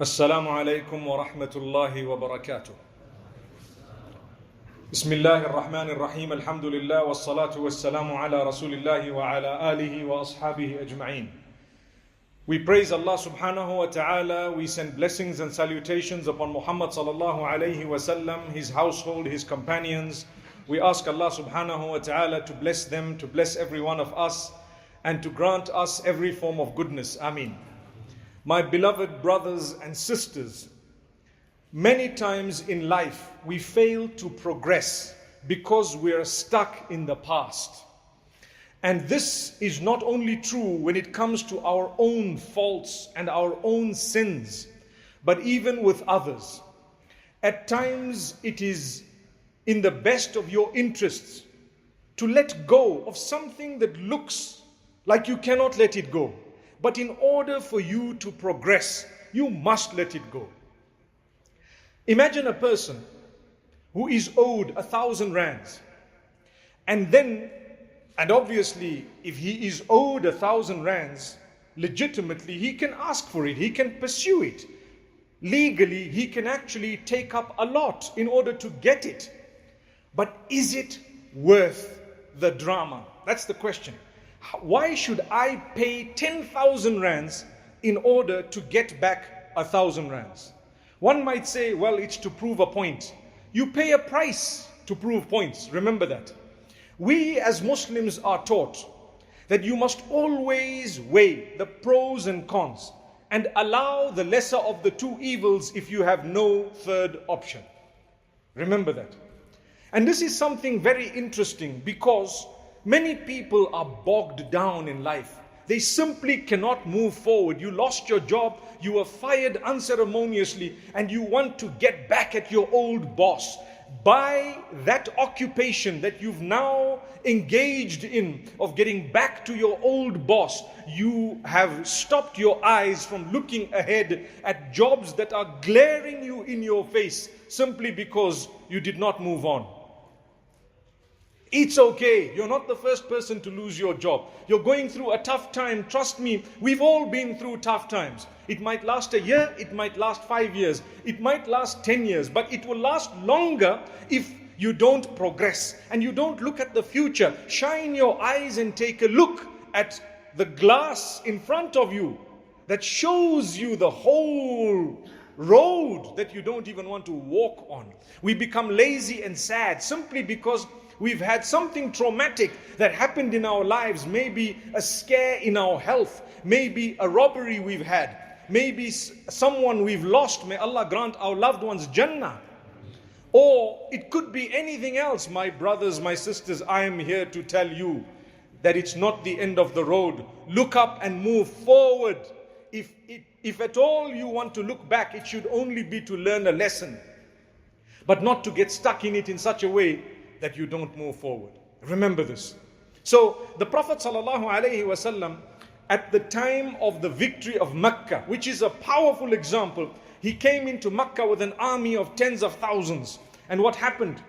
السلام عليكم ورحمة الله وبركاته. بسم الله الرحمن الرحيم. الحمد لله والصلاة والسلام على رسول الله وعلى آله وأصحابه أجمعين. We praise Allah subhanahu wa ta'ala. We send blessings and salutations upon Muhammad sallallahu alayhi wa sallam, his household, his companions. We ask Allah subhanahu wa ta'ala to bless them, to bless every one of us, and to grant us every form of goodness. Ameen. My beloved brothers and sisters, many times in life we fail to progress because we are stuck in the past. And this is not only true when it comes to our own faults and our own sins, but even with others. At times it is in the best of your interests to let go of something that looks like you cannot let it go. But in order for you to progress, you must let it go. Imagine a person who is owed 1,000 rands. And obviously, if he is owed 1,000 rands, legitimately, he can ask for it, he can pursue it. Legally, he can actually take up a lot in order to get it. But is it worth the drama? That's the question. Why should I pay 10,000 rands in order to get back 1,000 rands? One might say, well, it's to prove a point. You pay a price to prove points. Remember that. We as Muslims are taught that you must always weigh the pros and cons and allow the lesser of the two evils if you have no third option. Remember that. And this is something very interesting because many people are bogged down in life. They simply cannot move forward. You lost your job, you were fired unceremoniously, and you want to get back at your old boss. By that occupation that you've now engaged in of getting back to your old boss, you have stopped your eyes from looking ahead at jobs that are glaring you in your face simply because you did not move on. It's okay. You're not the first person to lose your job. You're going through a tough time. Trust me, we've all been through tough times. It might last a year, it might last 5 years, it might last 10 years, but it will last longer if you don't progress and you don't look at the future. Shine your eyes and take a look at the glass in front of you that shows you the whole road that you don't even want to walk on. We become lazy and sad simply because we've had something traumatic that happened in our lives, maybe a scare in our health, maybe a robbery we've had, maybe someone we've lost. May Allah grant our loved ones Jannah. Or it could be anything else. My brothers, my sisters, I am here to tell you that it's not the end of the road. Look up and move forward. If at all you want to look back, it should only be to learn a lesson, but not to get stuck in it in such a way that you don't move forward. Remember this. So the Prophet ﷺ, at the time of the victory of Mecca, which is a powerful example, he came into Mecca with an army of tens of thousands. And what happened?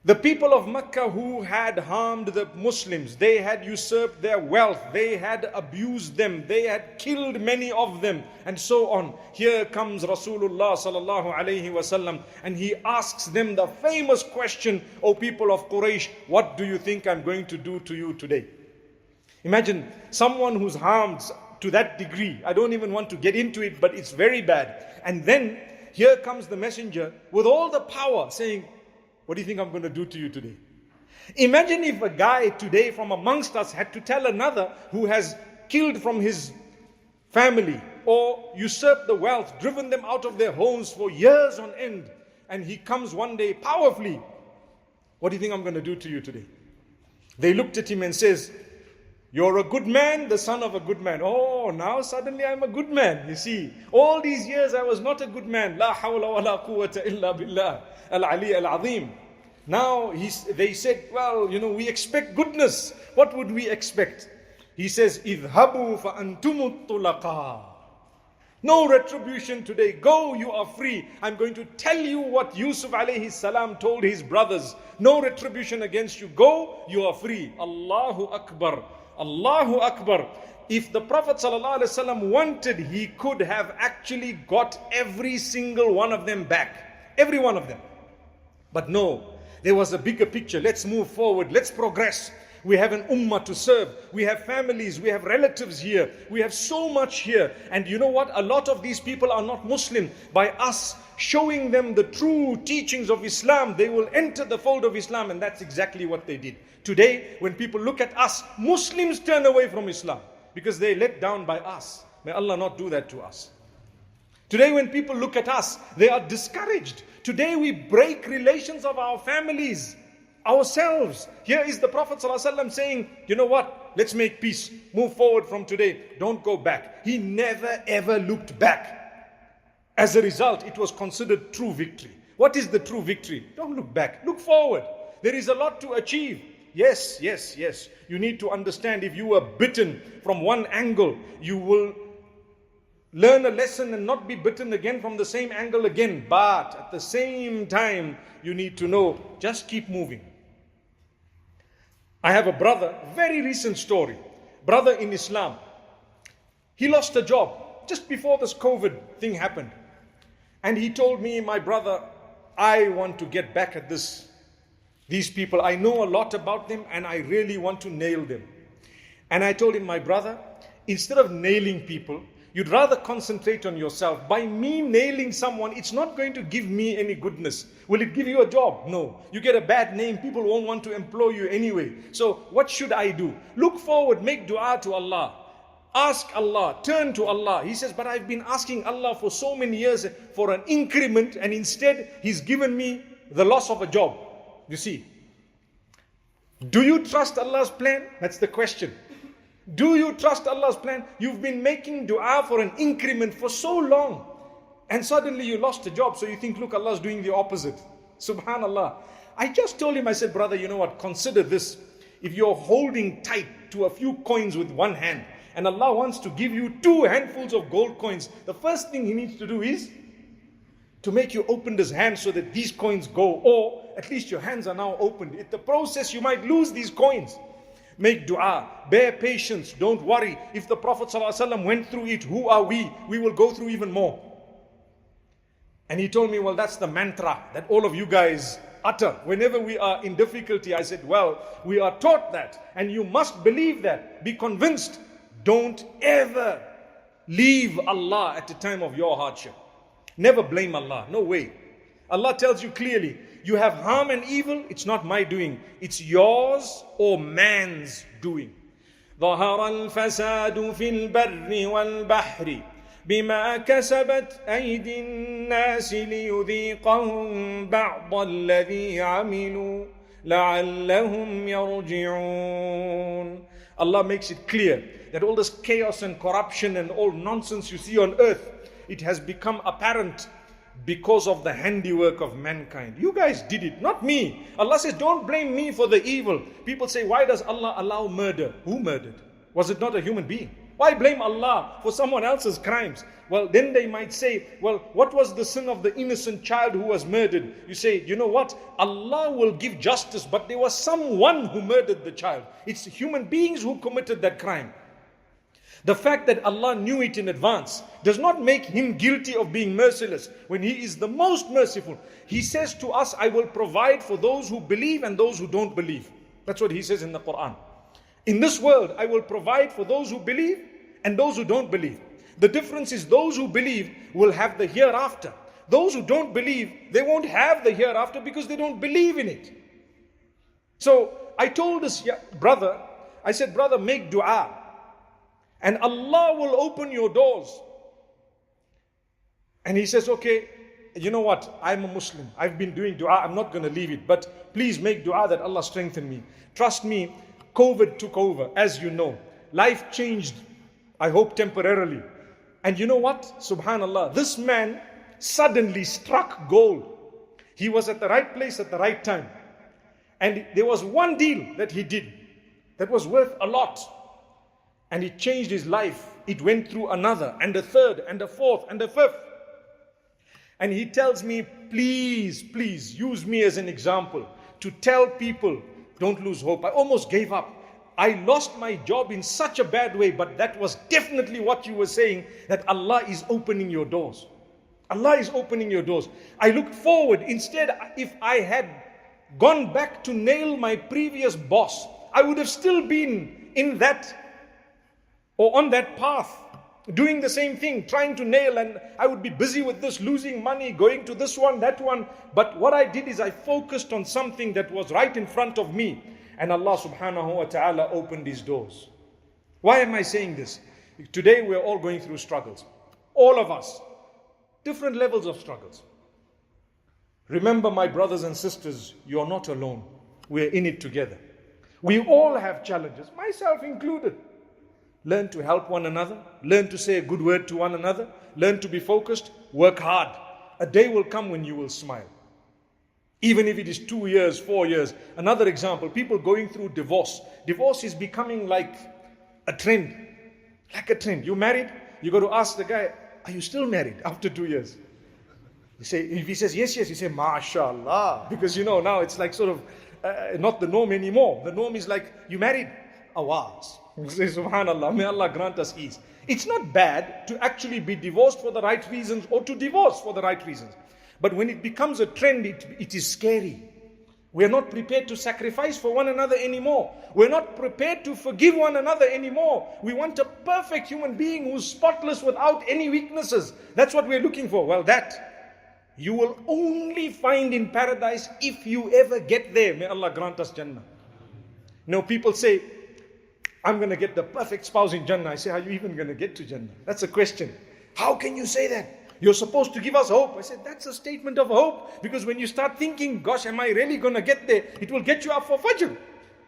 The people of Mecca who had harmed the Muslims, they had usurped their wealth, they had abused them, they had killed many of them, and so on. Here comes Rasulullah sallallahu alayhi wasallam, and he asks them the famous question, O people of Quraysh, what do you think I'm going to do to you today? Imagine someone who's harmed to that degree. I don't even want to get into it, but it's very bad. And then here comes the messenger with all the power saying, what do you think I'm going to do to you today? Imagine if a guy today from amongst us had to tell another who has killed from his family or usurped the wealth, driven them out of their homes for years on end, and he comes one day powerfully. What do you think I'm going to do to you today? They looked at him and says, you're a good man, the son of a good man. Oh, now suddenly I'm a good man. You see, all these years I was not a good man. La hawla wa la quwwata illa billah. Al-Ali al-Azim. Now they said, well, we expect goodness. What would we expect? He says, idhabu fa antumut tulaqa. No retribution today. Go, you are free. I'm going to tell you what Yusuf alayhi salam told his brothers. No retribution against you. Go, you are free. Allahu Akbar. Allahu Akbar. if the Prophet ﷺ wanted, he could have actually got every single one of them back. Every one of them. But no, there was a bigger picture. Let's move forward. Let's progress. We have an ummah to serve. We have families. We have relatives here. We have so much here. And you know what? A lot of these people are not Muslim. By us showing them the true teachings of Islam, they will enter the fold of Islam. And that's exactly what they did. Today, when people look at us, Muslims turn away from Islam because they're let down by us. May Allah not do that to us. Today, when people look at us, they are discouraged. Today, we break relations of our families, ourselves. Here is the Prophet ﷺ saying, you know what? Let's make peace. Move forward from today. Don't go back. He never ever looked back. As a result, it was considered true victory. What is the true victory? Don't look back. Look forward. There is a lot to achieve. Yes. You need to understand, if you were bitten from one angle, you will learn a lesson and not be bitten again from the same angle again. But at the same time, you need to know, just keep moving. I have a brother, very recent story. Brother in Islam. He lost a job just before this COVID thing happened. And he told me, my brother, I want to get back at these people. I know a lot about them and I really want to nail them. And I told him, my brother, instead of nailing people, you'd rather concentrate on yourself. By me nailing someone, it's not going to give me any goodness. Will it give you a job? No. You get a bad name, people won't want to employ you anyway. So what should I do? Look forward, make dua to Allah. Ask Allah, turn to Allah. He says, but I've been asking Allah for so many years for an increment, and instead He's given me the loss of a job. You see, do you trust Allah's plan? That's the question. Do you trust Allah's plan? You've been making dua for an increment for so long, and suddenly you lost a job, so you think, look, Allah's doing the opposite. Subhanallah. I just told him, I said, brother, you know what, consider this. If you're holding tight to a few coins with one hand, and Allah wants to give you 2 handfuls of gold coins, the first thing He needs to do is to make you open His hand so that these coins go, or at least your hands are now opened. In the process, you might lose these coins. Make dua, bear patience, don't worry. If the Prophet ﷺ went through it, who are we? We will go through even more. And he told me, well, that's the mantra that all of you guys utter whenever we are in difficulty. I said, well, we are taught that, and you must believe that. Be convinced. Don't ever leave Allah at the time of your hardship. Never blame Allah. No way. Allah tells you clearly, you have harm and evil, it's not my doing. It's yours or man's doing. ظهر الفساد في البر والبحر بما كسبت أيدي الناس ليذيقهم بعض الذي عملوا لعلهم يرجعون. Allah makes it clear that all this chaos and corruption and all nonsense you see on earth, it has become apparent because of the handiwork of mankind. You guys did it, not me. Allah says, don't blame me for the evil. People say, why does Allah allow murder? Who murdered? Was it not a human being? Why blame Allah for someone else's crimes? Well, then they might say, well, what was the sin of the innocent child who was murdered? You say, you know what? Allah will give justice, but there was someone who murdered the child. It's human beings who committed that crime. The fact that Allah knew it in advance does not make Him guilty of being merciless when He is the most merciful. He says to us, I will provide for those who believe and those who don't believe. That's what He says in the Quran. In this world, I will provide for those who believe and those who don't believe. The difference is those who believe will have the hereafter. Those who don't believe, they won't have the hereafter because they don't believe in it. So I told this brother, I said, brother, make dua. And Allah will open your doors. And he says, okay, you know what? I'm a Muslim. I've been doing dua. I'm not going to leave it. But please make dua that Allah strengthen me. Trust me, COVID took over, as you know. Life changed, I hope temporarily. And you know what? Subhanallah, this man suddenly struck gold. He was at the right place at the right time. And there was one deal that he did that was worth a lot. And it changed his life. It went through another, and a third, and a fourth, and a fifth. And he tells me, please, please use me as an example to tell people, don't lose hope. I almost gave up. I lost my job in such a bad way, but that was definitely what you were saying, that Allah is opening your doors. Allah is opening your doors. I looked forward. Instead, if I had gone back to nail my previous boss, I would have still been in that or on that path, doing the same thing, trying to nail, and I would be busy with this, losing money, going to this one, that one. But what I did is I focused on something that was right in front of me. And Allah subhanahu wa ta'ala opened His doors. Why am I saying this? Today we're all going through struggles. All of us. Different levels of struggles. Remember, my brothers and sisters, you're not alone. We're in it together. We all have challenges, myself included. Learn to help one another. Learn to say a good word to one another. Learn to be focused. Work hard. A day will come when you will smile. Even if it is 2 years, 4 years. Another example, people going through divorce. Divorce is becoming like a trend. Like a trend. You married, you got to ask the guy, are you still married after 2 years? You say, if he says yes, you say, MashaAllah. Because now it's like sort of not the norm anymore. The norm is like, you married? Awaz. You say, Subhanallah, may Allah grant us ease. It's not bad to actually be divorced for the right reasons or to divorce for the right reasons. But when it becomes a trend, it is scary. We're not prepared to sacrifice for one another anymore. We're not prepared to forgive one another anymore. We want a perfect human being who's spotless without any weaknesses. That's what we're looking for. Well, that you will only find in paradise if you ever get there. May Allah grant us Jannah. People say, I'm going to get the perfect spouse in Jannah. I say, how are you even going to get to Jannah? That's a question. How can you say that? You're supposed to give us hope. I said, that's a statement of hope. Because when you start thinking, gosh, am I really going to get there? It will get you up for Fajr.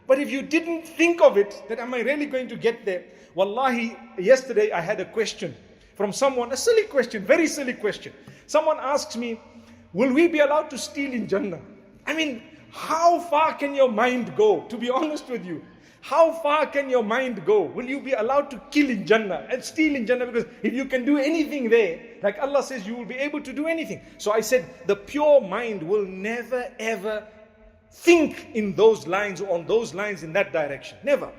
But if you didn't think of it, that am I really going to get there? Wallahi, yesterday I had a question from someone, a silly question, very silly question. Someone asks me, will we be allowed to steal in Jannah? I mean, how far can your mind go? To be honest with you. How far can your mind go? Will you be allowed to kill in Jannah and steal in Jannah? Because if you can do anything there, like Allah says, you will be able to do anything. So I said, the pure mind will never ever think in those lines or on those lines in that direction. Never.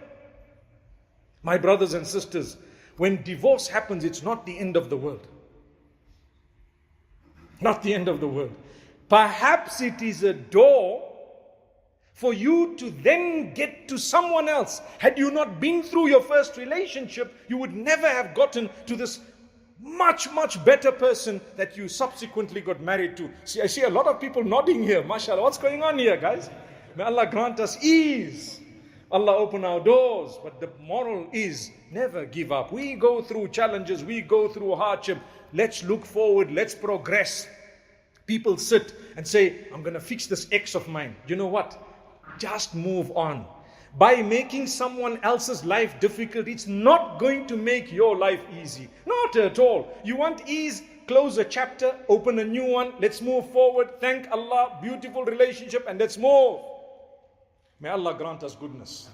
My brothers and sisters, when divorce happens, it's not the end of the world. Not the end of the world. Perhaps it is a door for you to then get to someone else. Had you not been through your first relationship, you would never have gotten to this much, much better person that you subsequently got married to. See, I see a lot of people nodding here. MashaAllah, what's going on here, guys? May Allah grant us ease. Allah open our doors. But the moral is, never give up. We go through challenges. We go through hardship. Let's look forward. Let's progress. People sit and say, I'm going to fix this ex of mine. You know what? Just move on. By making someone else's life difficult, it's not going to make your life easy. Not at all. You want ease? Close a chapter, open a new one. Let's move forward. Thank Allah. Beautiful relationship, and let's move. May Allah grant us goodness.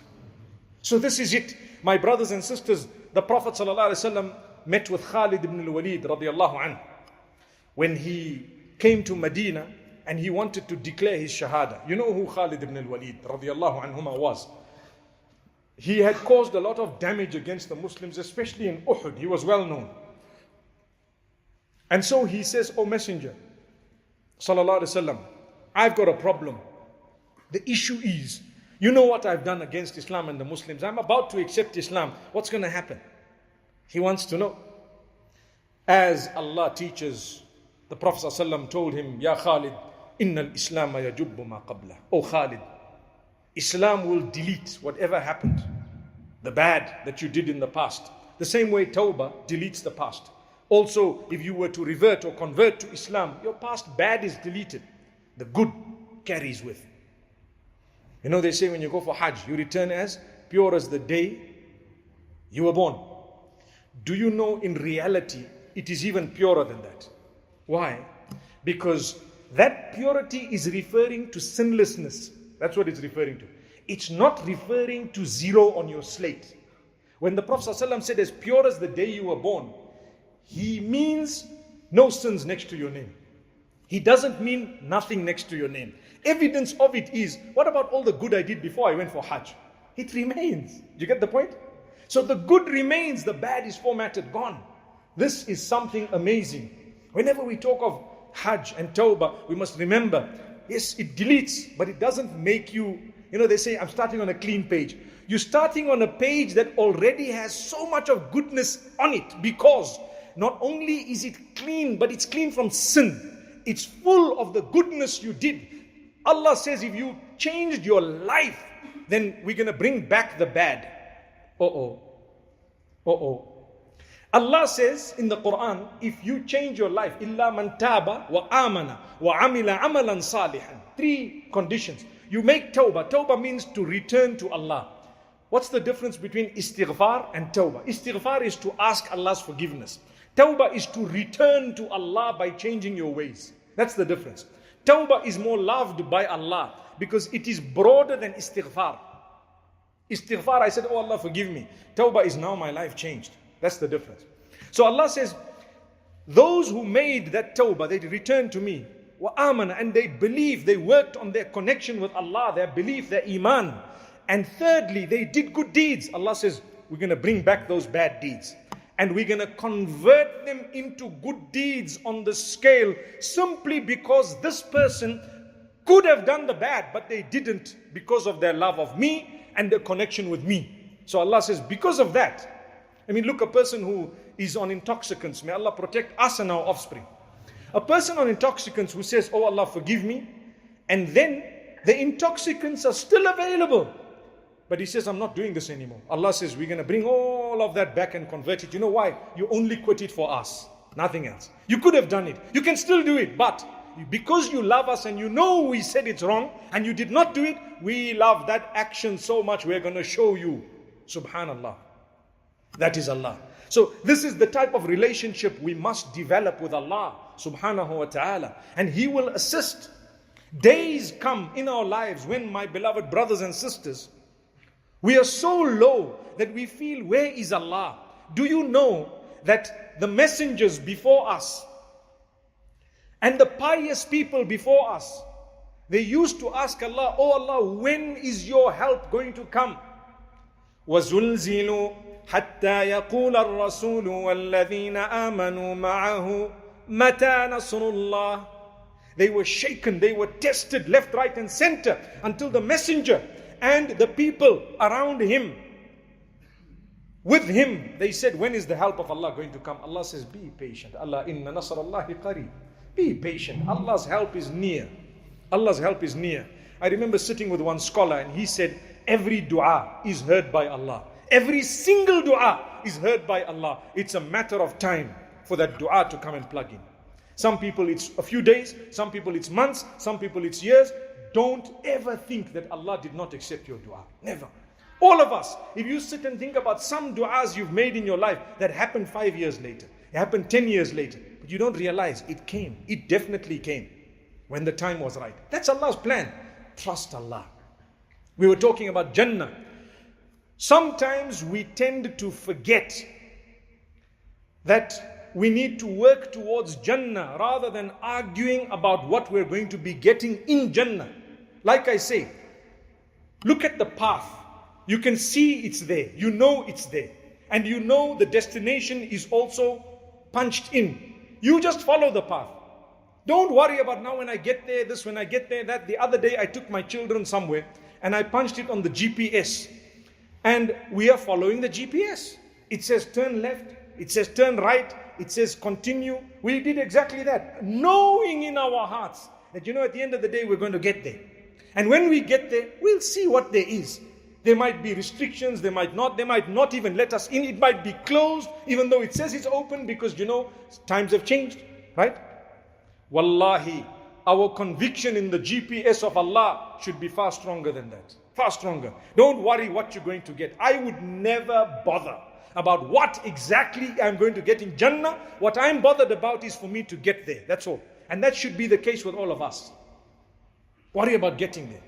So this is it. My brothers and sisters, the Prophet ﷺ met with Khalid ibn al-Walid radiyallahu anhu when he came to Medina and he wanted to declare his shahada. You know who Khalid ibn al-Walid radiyallahu anhuma was? He had caused a lot of damage against the Muslims, especially in Uhud. He was well known. And so he says, O Messenger, sallallahu alaihi wasallam, I've got a problem. The issue is, you know what I've done against Islam and the Muslims. I'm about to accept Islam. What's going to happen? He wants to know. As Allah teaches, the Prophet sallallahu alaihi wasallam told him, Ya Khalid, inna al-Islam yajubbu ma qabla. O Khalid, Islam will delete whatever happened, the bad that you did in the past. The same way Tawbah deletes the past. Also, if you were to revert or convert to Islam, your past bad is deleted. The good carries with. You know, they say when you go for Hajj, you return as pure as the day you were born. Do you know in reality, it is even purer than that? Why? Because that purity is referring to sinlessness. That's what it's referring to. It's not referring to zero on your slate. When the Prophet ﷺ said as pure as the day you were born, he means no sins next to your name. He doesn't mean nothing next to your name. Evidence of it is, what about all the good I did before I went for Hajj? It remains. Do you get the point? So the good remains, the bad is formatted, gone. This is something amazing. Whenever we talk of Hajj and Tawbah, we must remember, yes, it deletes, but it doesn't make you, they say, I'm starting on a clean page. You're starting on a page that already has so much of goodness on it, because not only is it clean, but it's clean from sin. It's full of the goodness you did. Allah says if you changed your life, then we're going to bring back the bad. Allah says in the Quran, if you change your life, إِلَّا مَنْ تَابَ وَآمَنَ وَعَمِلَ عَمَلًا صَالِحًا. 3 conditions. You make tawbah. Tawbah means to return to Allah. What's the difference between istighfar and tawbah? Istighfar is to ask Allah's forgiveness. Tawbah is to return to Allah by changing your ways. That's the difference. Tawbah is more loved by Allah because it is broader than istighfar. Istighfar, I said, oh Allah, forgive me. Tawbah is now my life changed. That's the difference. So Allah says, those who made that tawbah, they returned to me. وَآمَنَ, and they believed, they worked on their connection with Allah, their belief, their iman. And thirdly, they did good deeds. Allah says, we're going to bring back those bad deeds. And we're going to convert them into good deeds on the scale, simply because this person could have done the bad, but they didn't because of their love of me and their connection with me. So Allah says, because of that, look, a person who is on intoxicants, may Allah protect us and our offspring. A person on intoxicants who says, oh Allah, forgive me, and then the intoxicants are still available, but he says, I'm not doing this anymore. Allah says, we're going to bring all of that back and convert it. You know why? You only quit it for us, nothing else. You could have done it. You can still do it, but because you love us and you know we said it's wrong and you did not do it, we love that action so much, we're going to show you. Subhanallah. That is Allah. So this is the type of relationship we must develop with Allah subhanahu wa ta'ala. And He will assist. Days come in our lives when, my beloved brothers and sisters, we are so low that we feel, where is Allah? Do you know that the messengers before us and the pious people before us, they used to ask Allah, oh Allah, when is your help going to come? وَزُلْزِلُوا حَتَّى يَقُولَ الرَّسُولُ وَالَّذِينَ آمَنُوا مَعَهُ مَتَى نَصْرُ اللَّهِ. They were shaken, they were tested left, right and center, until the messenger and the people around him, with him, they said, when is the help of Allah going to come? Allah says, be patient. Allah, inna nasrallahi qareeb. Be patient. Allah's help is near. Allah's help is near. I remember sitting with one scholar and he said, every dua is heard by Allah. Every single dua is heard by Allah. It's a matter of time for that dua to come and plug in. Some people it's a few days, some people it's months, some people it's years. Don't ever think that Allah did not accept your dua. Never. All of us, if you sit and think about some du'as you've made in your life that happened 5 years later, it happened 10 years later, but you don't realize it came. It definitely came when the time was right. That's Allah's plan. Trust Allah. We were talking about Jannah. Sometimes we tend to forget that we need to work towards Jannah rather than arguing about what we're going to be getting in Jannah. Like I say, look at the path. You can see it's there. You know it's there. And you know the destination is also punched in. You just follow the path. Don't worry about now when I get there, this, when I get there, that. The other day I took my children somewhere and I punched it on the GPS. And we are following the GPS. It says turn left. It says turn right. It says continue. We did exactly that. Knowing in our hearts that, at the end of the day, we're going to get there. And when we get there, we'll see what there is. There might be restrictions, they might not even let us in. It might be closed, even though it says it's open, because times have changed, right? Wallahi, our conviction in the GPS of Allah should be far stronger than that. Far stronger. Don't worry what you're going to get. I would never bother about what exactly I'm going to get in Jannah. What I'm bothered about is for me to get there. That's all. And that should be the case with all of us. Worry about getting there.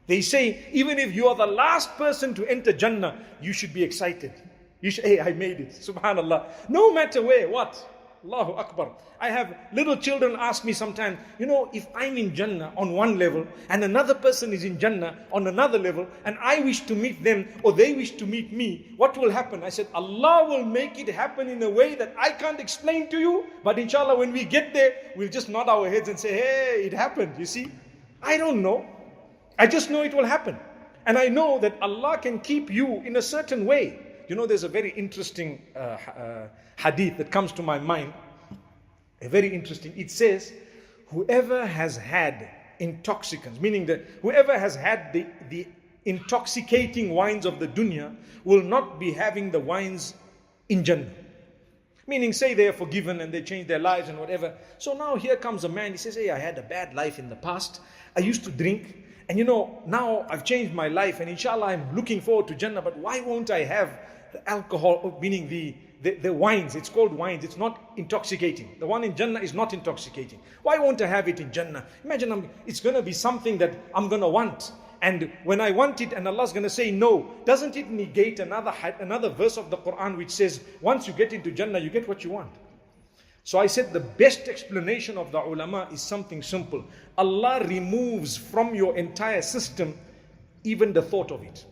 They say, even if you are the last person to enter Jannah, you should be excited. You should, hey, I made it. Subhanallah. No matter where, what? Allahu Akbar. I have little children ask me sometimes, if I'm in Jannah on one level and another person is in Jannah on another level and I wish to meet them or they wish to meet me, what will happen? I said, Allah will make it happen in a way that I can't explain to you, but inshallah when we get there, we'll just nod our heads and say, hey, it happened, you see. I don't know. I just know it will happen. And I know that Allah can keep you in a certain way. There's a very interesting hadith that comes to my mind. Very interesting. It says, whoever has had intoxicants, meaning that whoever has had the intoxicating wines of the dunya will not be having the wines in Jannah. Meaning, say they are forgiven and they change their lives and whatever. So now here comes a man, he says, hey, I had a bad life in the past. I used to drink. And now I've changed my life and inshallah I'm looking forward to Jannah, but why won't I have the alcohol, meaning the wines? It's called wines, it's not intoxicating. The one in Jannah is not intoxicating. Why won't I have it in Jannah? Imagine it's going to be something that I'm going to want. And when I want it and Allah's going to say no, doesn't it negate another verse of the Quran which says, once you get into Jannah, you get what you want? So I said the best explanation of the ulama is something simple. Allah removes from your entire system even the thought of it.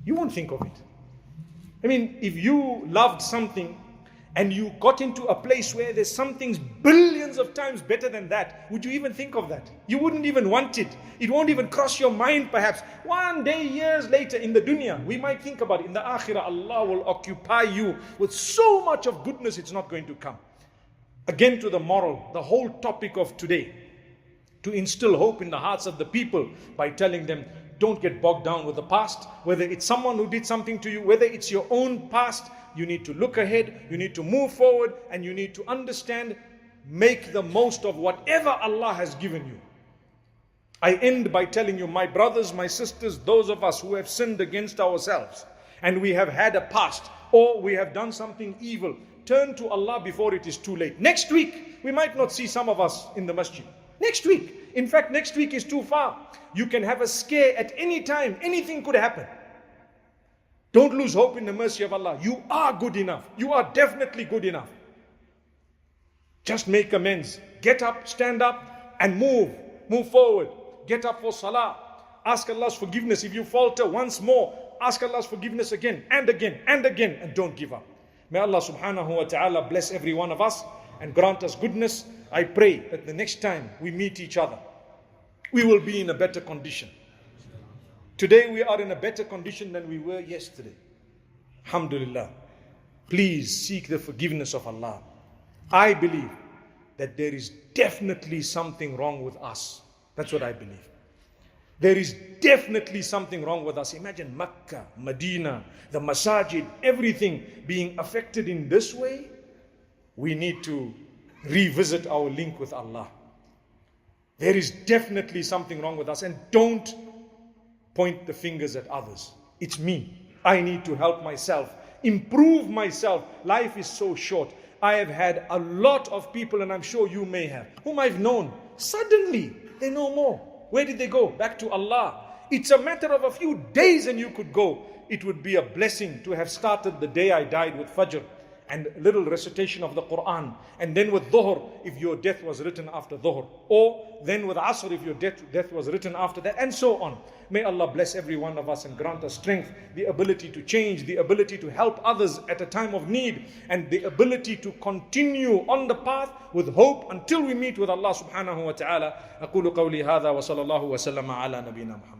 You won't think of it. I mean, if you loved something and you got into a place where there's something billions of times better than that, would you even think of that? You wouldn't even want it. It won't even cross your mind perhaps. One day, years later in the dunya, we might think about it. In the akhirah, Allah will occupy you with so much of goodness, it's not going to come. Again to the moral, the whole topic of today, to instill hope in the hearts of the people by telling them, don't get bogged down with the past. Whether it's someone who did something to you, whether it's your own past, you need to look ahead, you need to move forward, and you need to understand, make the most of whatever Allah has given you. I end by telling you, my brothers, my sisters, those of us who have sinned against ourselves, and we have had a past, or we have done something evil, turn to Allah before it is too late. Next week, we might not see some of us in the masjid. Next week. In fact, next week is too far. You can have a scare at any time. Anything could happen. Don't lose hope in the mercy of Allah. You are good enough. You are definitely good enough. Just make amends. Get up, stand up, and move. Move forward. Get up for salah. Ask Allah's forgiveness. If you falter once more, ask Allah's forgiveness again and again and again, and don't give up. May Allah subhanahu wa ta'ala bless every one of us and grant us goodness. I pray that the next time we meet each other, we will be in a better condition. Today we are in a better condition than we were yesterday. Alhamdulillah. Please seek the forgiveness of Allah. I believe that there is definitely something wrong with us. That's what I believe. There is definitely something wrong with us. Imagine Makkah, Medina, the masajid, everything being affected in this way. We need to revisit our link with Allah. There is definitely something wrong with us, and don't point the fingers at others. It's me. I need to help myself, improve myself. Life is so short. I have had a lot of people, and I'm sure you may have, whom I've known. Suddenly, they know more. Where did they go? Back to Allah. It's a matter of a few days and you could go. It would be a blessing to have started the day I died with Fajr and a little recitation of the Quran, and then with Dhuhr if your death was written after Dhuhr, or then with Asr if your death was written after that, and so on. May Allah bless every one of us and grant us strength, the ability to change, the ability to help others at a time of need, and the ability to continue on the path with hope until we meet with Allah subhanahu wa ta'ala. أقول قولي هذا وصلى الله وسلم على نبينا محمد.